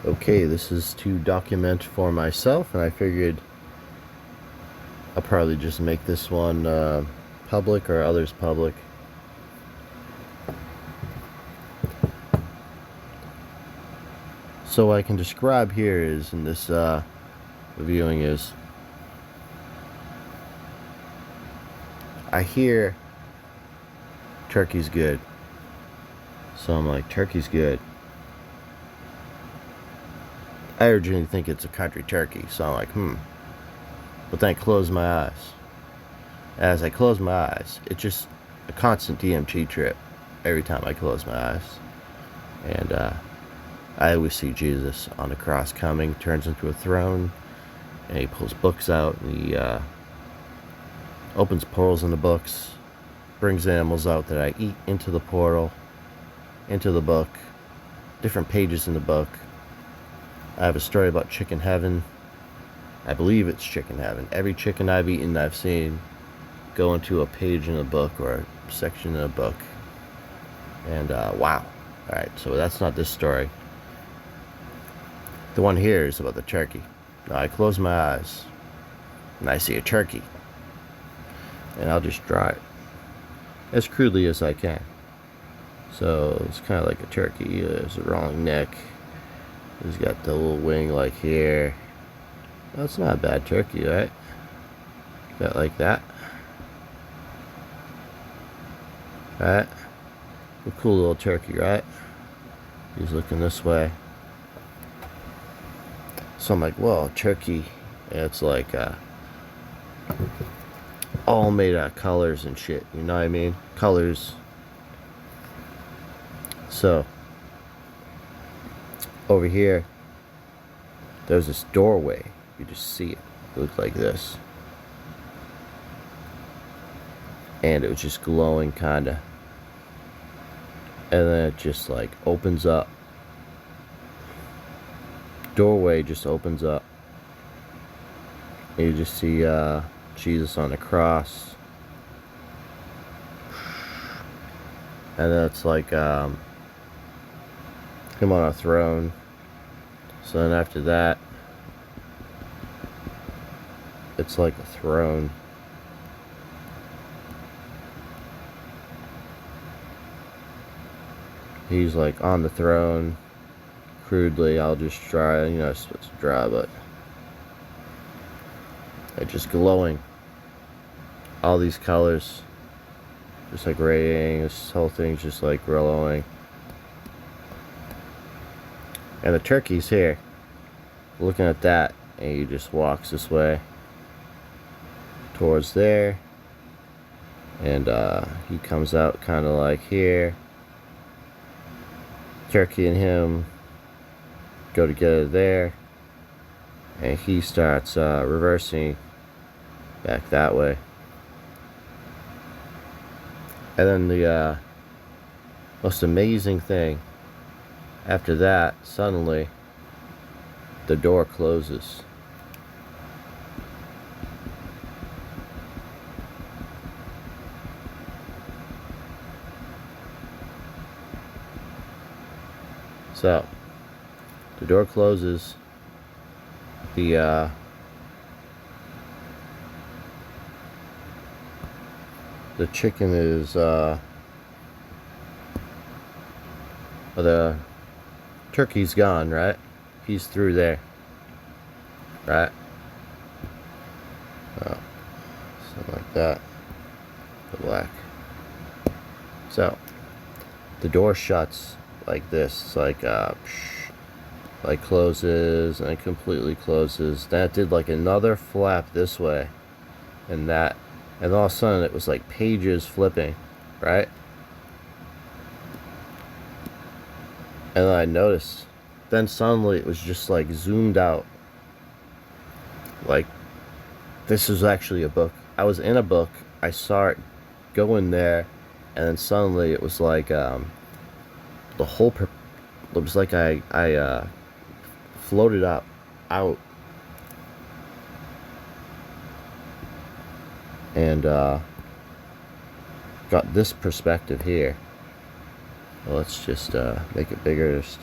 Okay, this is to document for myself, and I figured I'll probably just make this one public or others public. So what I can describe here is, in this reviewing is, I hear turkey's good. So I'm like, turkey's good. I originally think it's a country turkey, so I'm like, But then I close my eyes. As I close my eyes, it's just a constant DMT trip every time I close my eyes. And I always see Jesus on the cross coming, turns into a throne, and he pulls books out, and he opens portals in the books, brings animals out that I eat into the portal, into the book, different pages in the book. I have a story about chicken heaven. I believe it's chicken heaven. Every chicken I've eaten, I've seen go into a page in a book or a section in a book. And wow. Alright, so that's not this story. The one here is about the turkey. Now I close my eyes and I see a turkey. And I'll just draw it as crudely as I can. So it's kind of like a turkey. There's a rolling neck. He's got the little wing like here. That's not a bad turkey, right? Got like that. Right? A cool little turkey, right? He's looking this way. So I'm like, whoa, turkey. And it's like all made out of colors and shit. You know what I mean? Colors. So over here, there's this doorway. You just see it. It looked like this. And it was just glowing, kinda. And then it just like opens up. Doorway just opens up. And you just see Jesus on the cross. And then it's like him on a throne. So then after that, it's like a throne. He's like on the throne. Crudely, I'll just draw, it's supposed to draw, but it's just glowing. All these colors, just like radiating. This whole thing's just like glowing. And the turkey's here, looking at that, and he just walks this way towards there, and he comes out kind of like here. Turkey and him go together there, and he starts reversing back that way. And then the most amazing thing, after that, suddenly the door closes. So the door closes. The chicken is the turkey's gone, right? He's through there, right? Something like that. The black. So the door shuts like this. It's like closes and completely closes. Then it did like another flap this way, and that, and all of a sudden it was like pages flipping, right? And then I noticed, then suddenly it was just like zoomed out. Like, this is actually a book. I was in a book, I saw it go in there, and then suddenly it was like the whole it was like I floated up out, and got this perspective here. Well, let's just make it bigger. Just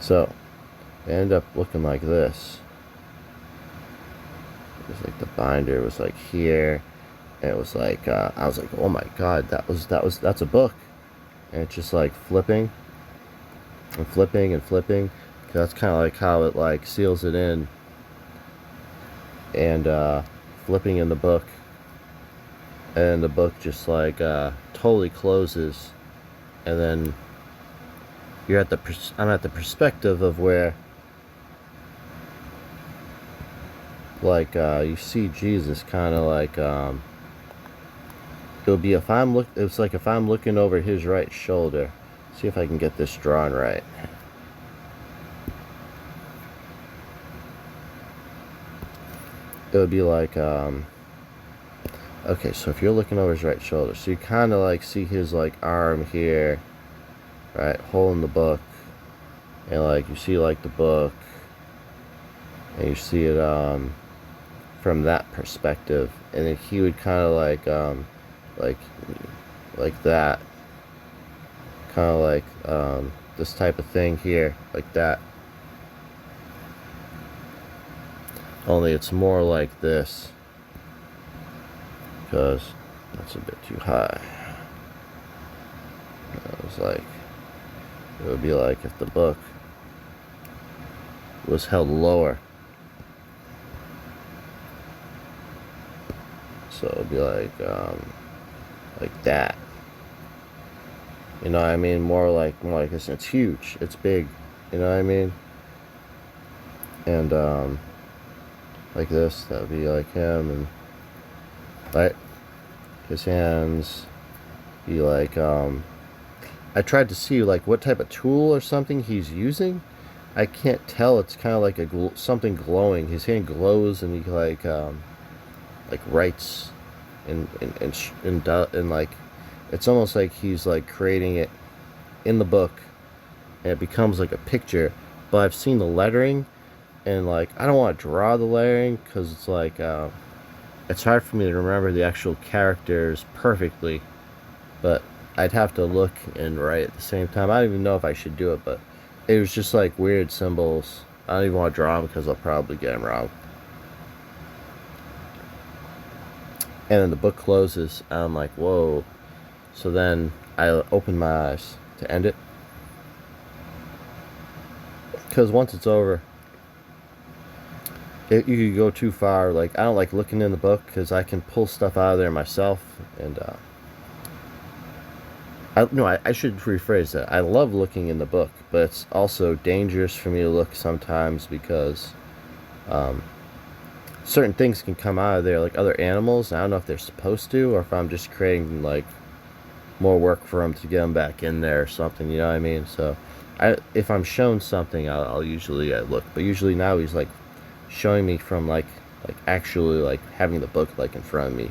So it ended up looking like this. It was like the binder was like here, and it was like I was like, oh my god, that's a book, and it's just like flipping and flipping and flipping. That's kind of like how it like seals it in, and flipping in the book, and the book just like totally closes, and then you're at the I'm at the perspective of where like you see Jesus kind of like it would be if it's like if I'm looking over his right shoulder. See if I can get this drawn right. It would be like okay, so if you're looking over his right shoulder, so you kind of like see his like arm here, right, holding the book, and like you see like the book, and you see it from that perspective, and then he would kind of like like that, kind of like this type of thing here, like that. Only it's more like this, because that's a bit too high. It was like, it would be like if the book was held lower. So it would be like that. You know what I mean? More like this. It's huge. It's big. You know what I mean? And like this, that would be like him, and right, his hands be like I tried to see like what type of tool or something he's using. I can't tell. It's kind of like something glowing. His hand glows, and he like writes and like it's almost like he's like creating it in the book, and it becomes like a picture. But I've seen the lettering, and like I don't want to draw the lettering because it's like it's hard for me to remember the actual characters perfectly, but I'd have to look and write at the same time. I don't even know if I should do it, but it was just like weird symbols. I don't even want to draw them because I'll probably get them wrong. And then the book closes, and I'm like, whoa. So then I open my eyes to end it, because once it's over, you could go too far. Like I don't like looking in the book because I can pull stuff out of there myself, and I should rephrase that. I love looking in the book, but it's also dangerous for me to look sometimes because certain things can come out of there, like other animals. I don't know if they're supposed to, or if I'm just creating like more work for them to get them back in there or something. You know what I mean? So, if I'm shown something, I'll usually look. But usually now he's like showing me from like actually like having the book like in front of me.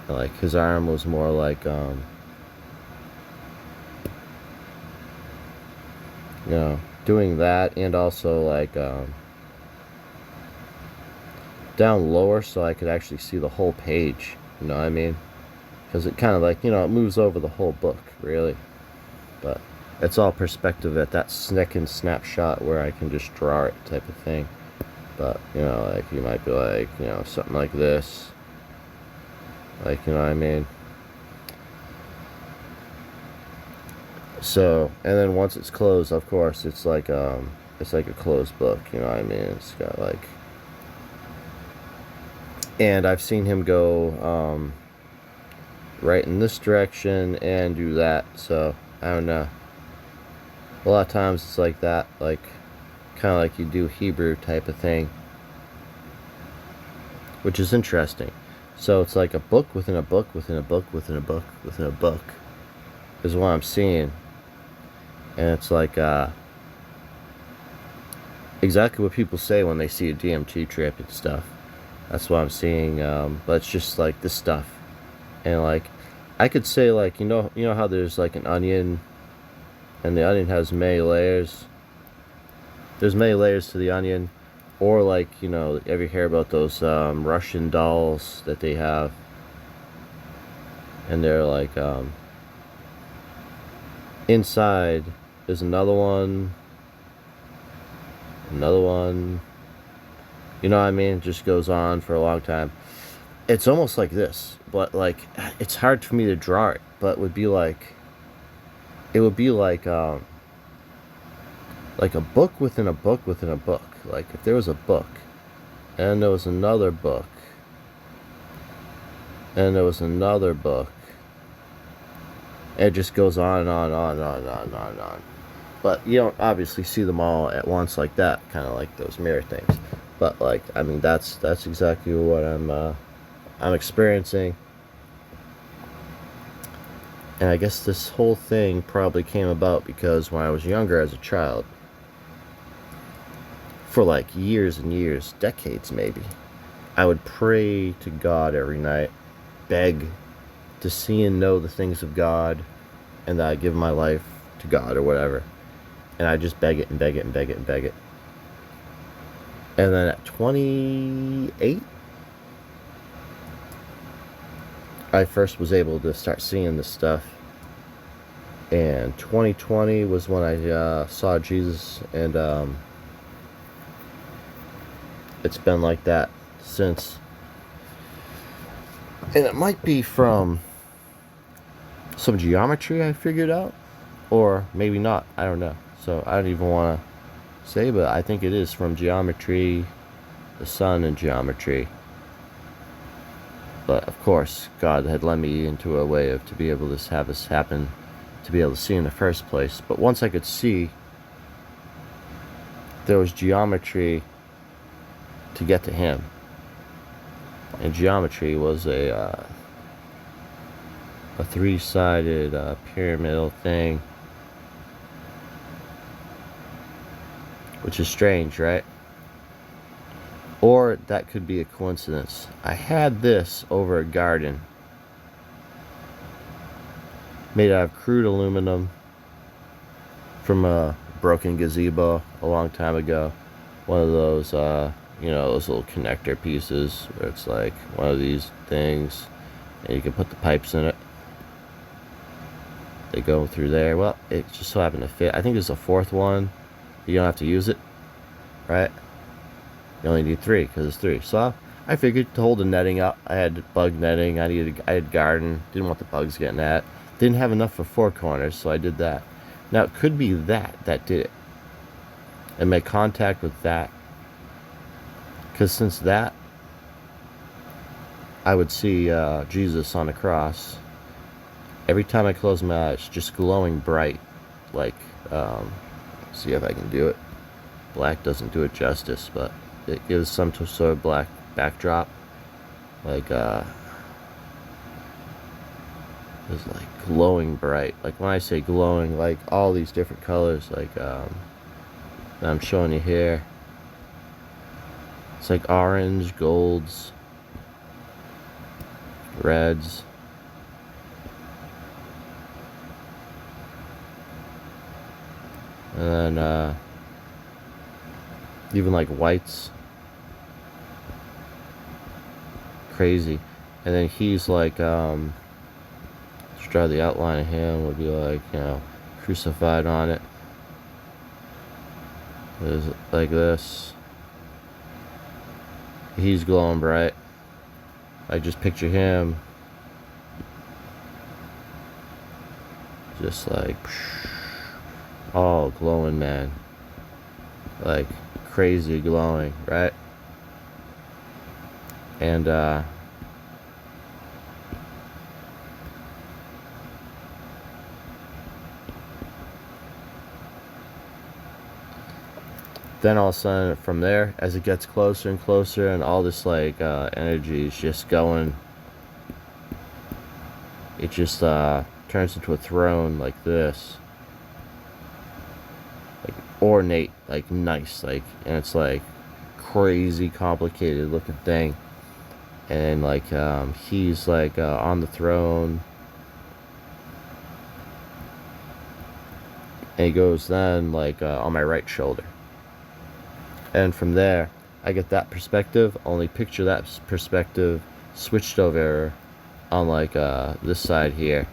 And, like his arm was more like you know, doing that, and also like down lower so I could actually see the whole page. You know what I mean? Because it kind of like, you know, it moves over the whole book, really. But it's all perspective at that second snapshot where I can just draw it type of thing. But, you know, like you might be like, you know, something like this. Like, you know what I mean? So, and then once it's closed, of course, it's like a closed book, you know what I mean? It's got like, and I've seen him go right in this direction and do that. So I don't know. A lot of times it's like that, like kind of like you do Hebrew type of thing, which is interesting. So it's like a book within a book within a book within a book within a book is what I'm seeing, and it's like exactly what people say when they see a DMT trip and stuff. That's what I'm seeing. But it's just like this stuff, and like I could say like you know how there's like an onion, and the onion has many layers. There's many layers to the onion, or like you know, ever hear about those Russian dolls that they have, and they're like inside is another one, another one. You know what I mean? It just goes on for a long time. It's almost like this, but like it's hard for me to draw it, but it would be like a book within a book within a book. Like if there was a book, and there was another book, and there was another book, and it just goes on and on and on and on and on and on and on. But you don't obviously see them all at once like that, kind of like those mirror things. But like, I mean, that's exactly what I'm experiencing. And I guess this whole thing probably came about because when I was younger as a child, for like years and years, decades maybe, I would pray to God every night, beg to see and know the things of God, and that I give my life to God or whatever. And I just beg it and beg it and beg it and beg it. And then at 28, I first was able to start seeing this stuff. And 2020 was when I saw Jesus, and it's been like that since. And it might be from some geometry I figured out, or maybe not. I don't know. So I don't even want to say, but I think it is from geometry, the sun and geometry. But of course, God had led me into a way of to be able to have this happen, to be able to see in the first place. But once I could see, there was geometry to get to Him, and geometry was a three-sided pyramidal thing, which is strange, right? Or that could be a coincidence. I had this over a garden made out of crude aluminum from a broken gazebo a long time ago. One of those, those little connector pieces where it's like one of these things, and you can put the pipes in it. They go through there. Well, it just so happened to fit. I think there's a fourth one. You don't have to use it, right? You only need three because it's three. So I figured to hold the netting up. I had bug netting. I had garden. Didn't want the bugs getting at. Didn't have enough for four corners, so I did that. Now it could be that did it, and make contact with that. Because since that, I would see Jesus on the cross. Every time I close my eyes, just glowing bright, like, see if I can do it. Black doesn't do it justice, but it gives some sort of black backdrop. Like, it's like glowing bright. Like when I say glowing, like all these different colors, like, I'm showing you here. It's like orange, golds, reds. And then, even like whites. Crazy. And then he's like, let's draw the outline of him, would be like, crucified on it. It's like this. He's glowing bright. I just picture him just like all glowing, man. Like crazy glowing, right? And then all of a sudden from there, as it gets closer and closer, and all this like energy is just going, it just turns into a throne like this, like ornate, like nice, like, and it's like crazy complicated looking thing. And like he's like on the throne, and he goes then like on my right shoulder. And from there, I get that perspective. Only picture that perspective switched over on like this side here,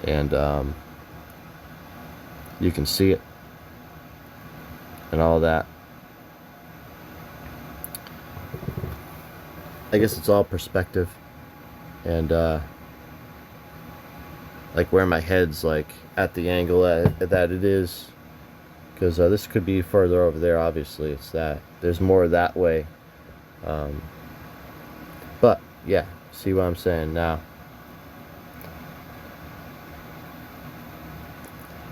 and you can see it. and all that. I guess it's all perspective, and like where my head's like at the angle that it is, because this could be further over there. Obviously, it's that there's more that way. Um, but yeah, see what I'm saying now.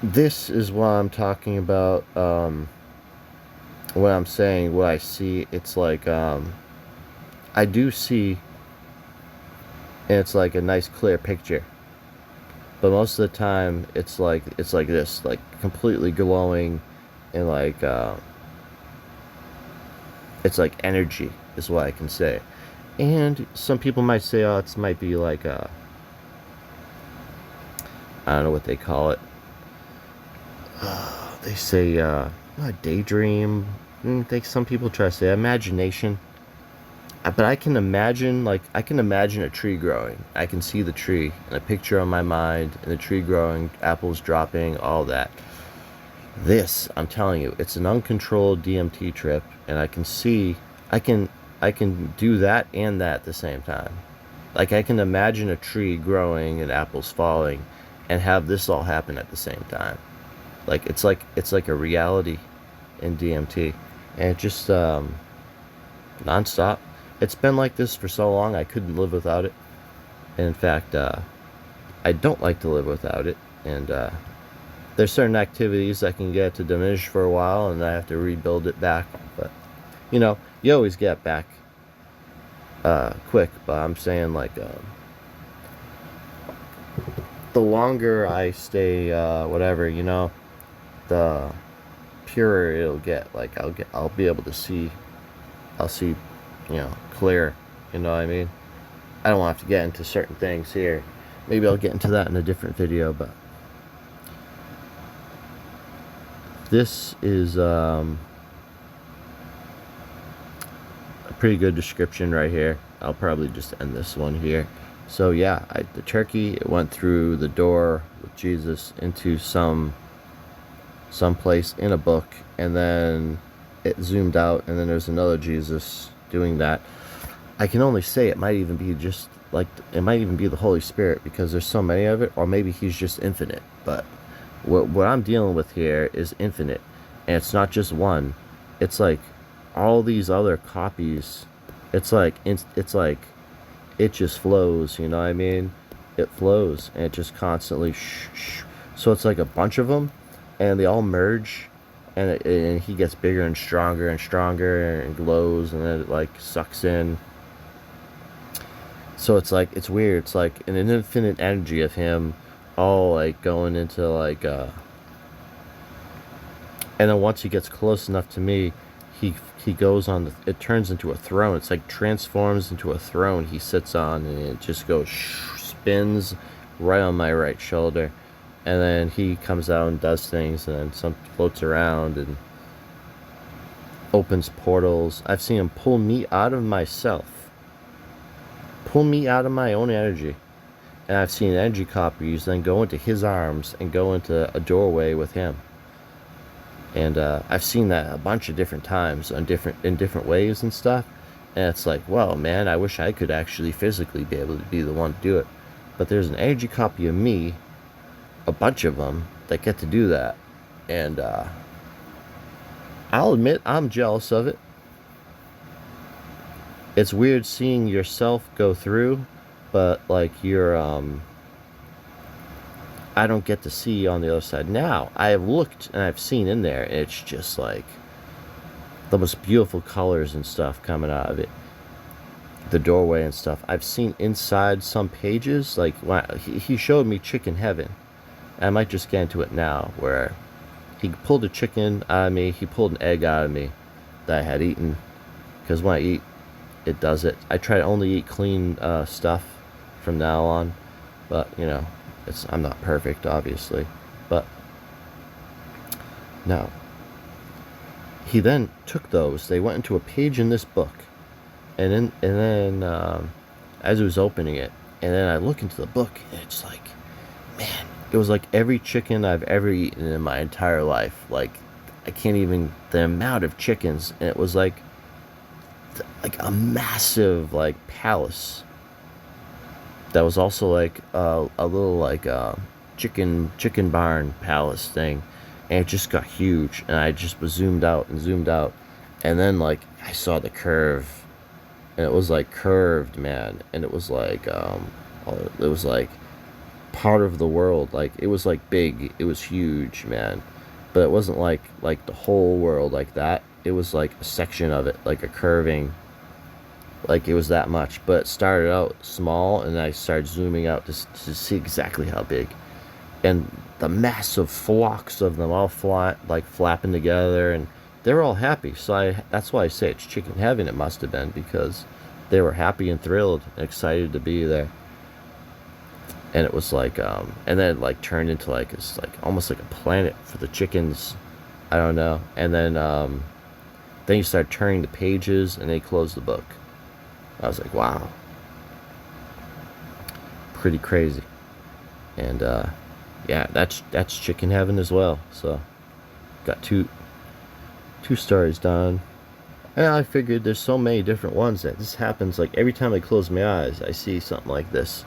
This is what I'm talking about. What I'm saying, what I see, it's like I do see, and it's like a nice clear picture. But most of the time, it's like this, like completely glowing, and like it's like energy is what I can say. And some people might say, oh, it might be like I don't know what they call it. They say daydream. Some people try to say imagination. But I can imagine, a tree growing. I can see the tree and a picture on my mind, and the tree growing, apples dropping, all that. This, I'm telling you, it's an uncontrolled DMT trip, and I can see, I can do that and that at the same time. Like, I can imagine a tree growing and apples falling, and have this all happen at the same time. It's like a reality in DMT, and it just nonstop. It's been like this for so long I couldn't live without it. And in fact, I don't like to live without it. And there's certain activities that can get to diminish for a while, and I have to rebuild it back. But you always get back quick. But I'm saying the longer I stay, whatever, the purer it'll get. Like I'll be able to see. I'll see, clear. You know what I mean? I don't have to get into certain things here. Maybe I'll get into that in a different video, but this is a pretty good description right here. I'll probably just end this one here. So yeah, the turkey, it went through the door with Jesus into some place in a book, and then it zoomed out, and then there's another Jesus doing that. I can only say it might even be the Holy Spirit, because there's so many of it, or maybe he's just infinite. But what I'm dealing with here is infinite, and it's not just one. It's like all these other copies. It's like it just flows. You know what I mean? It flows, and it just constantly so it's like a bunch of them, and they all merge, and he gets bigger and stronger and glows, and then it like sucks in. So it's weird. It's like an infinite energy of him, all like going into and then once he gets close enough to me, he goes on. It turns into a throne. It's like transforms into a throne he sits on, and it just goes spins right on my right shoulder. And then he comes out and does things, and then some floats around and opens portals. I've seen him pull me out of myself, pull me out of my own energy. And I've seen energy copies then go into his arms and go into a doorway with him. And I've seen that a bunch of different times in different ways and stuff. And it's like, well, man, I wish I could actually physically be able to be the one to do it. But there's an energy copy of me, a bunch of them, that get to do that. And I'll admit I'm jealous of it. It's weird seeing yourself go through, but like I don't get to see on the other side. Now I have looked and I've seen in there, and it's just like the most beautiful colors and stuff coming out of it, the doorway and stuff. I've seen inside some pages, like he showed me Chicken Heaven. I might just get into it now, where he pulled a chicken out of me, he pulled an egg out of me that I had eaten, because when I eat, it does it. I try to only eat clean stuff from now on, but I'm not perfect, obviously. But no, he then took those. They went into a page in this book, and then as I was opening it, and then I look into the book, and it's like, man, it was like every chicken I've ever eaten in my entire life. Like I can't even, the amount of chickens, and it was like a massive like palace that was also like a little like chicken barn palace thing, and it just got huge, and I just was zoomed out and zoomed out, and then like I saw the curve, and it was like curved, man, and it was like part of the world, like it was like big, it was huge, man, but it wasn't like the whole world like that. It was like a section of it, like a curving, like it was that much, but it started out small, and I started zooming out to see exactly how big, and the massive flocks of them all like flapping together, and they were all happy. So that's why I say it's chicken heaven. It must have been, because they were happy and thrilled and excited to be there. And it was like and then it like turned into like it's like almost like a planet for the chickens. I don't know. And then you start turning the pages, and they closed the book. I was like, wow, pretty crazy. And yeah, that's chicken heaven as well. So got two stories done. And I figured there's so many different ones that this happens. Like every time I close my eyes, I see something like this,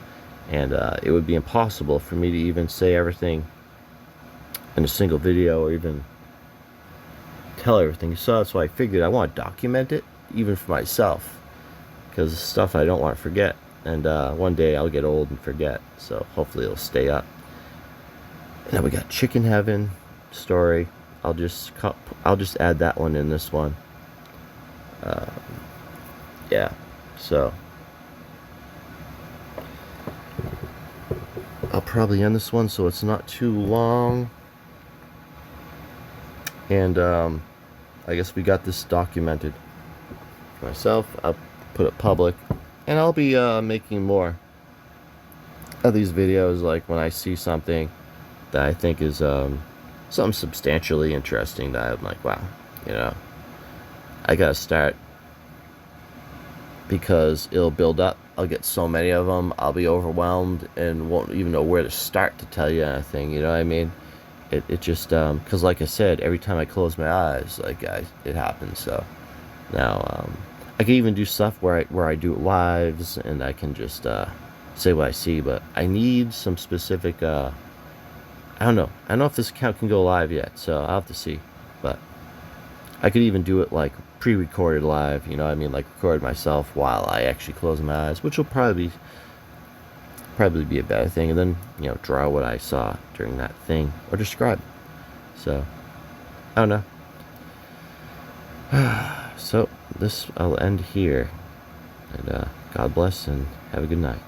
and it would be impossible for me to even say everything in a single video, or even tell everything. So that's why I figured I want to document it, even for myself, because it's stuff I don't want to forget. And one day I'll get old and forget, so hopefully it'll stay up. And then we got chicken heaven story. I'll just add that one in this one. Yeah, so I'll probably end this one so it's not too long. And I guess we got this documented for myself. I'll put it public, and I'll be making more of these videos, like when I see something that I think is something substantially interesting, that I'm like, wow, you know, I gotta start, because it'll build up. I'll get so many of them, I'll be overwhelmed and won't even know where to start to tell you anything, you know what I mean? It just, because like I said, every time I close my eyes, like it happens. So now I can even do stuff where I do lives, and I can just say what I see, but I need some specific, I don't know if this account can go live yet, so I'll have to see. But I could even do it like pre-recorded live, you know what I mean, like record myself while I actually close my eyes, which will probably be a better thing, and then, you know, draw what I saw during that thing, or describe it. So I don't know. So this I'll end here, and God bless, and have a good night.